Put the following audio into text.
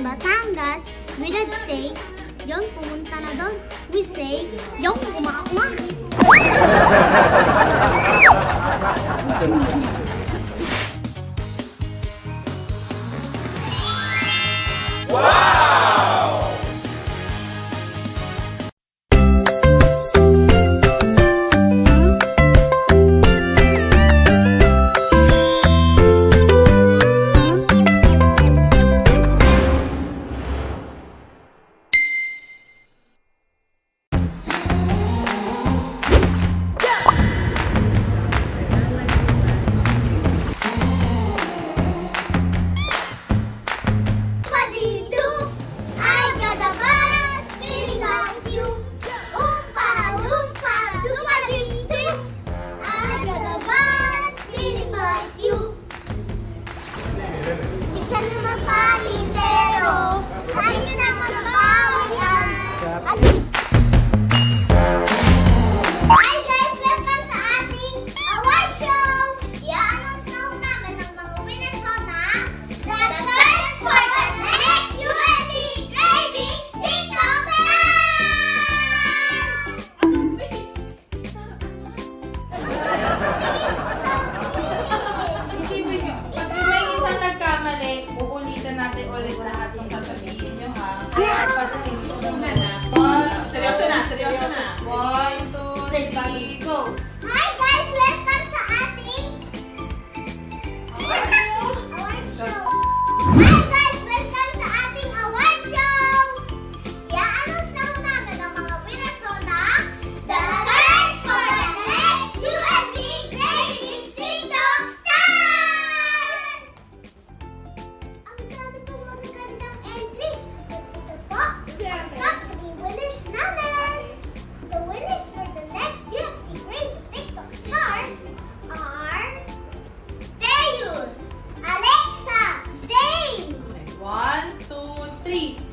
Batangas, we don't say, yung pumunta na doon. We say, yung kumakuma. Natin ulit lahat ng sasabihin nyo, ha? Seryoso na. 1, 2, 3, go! Hi guys! Welcome sa ating award show! Hi guys! Welcome sa ating award show! I-announce na ho namin ang mga winners ho na The Search for the Next USC Grading TikTok Stars! Ang dami pong magagandang entries! Ito po, ang top 3 winners namin! The winners for the next UFC Grading TikTok Stars are Deus, Alexa, Zane! 1, 2, 3.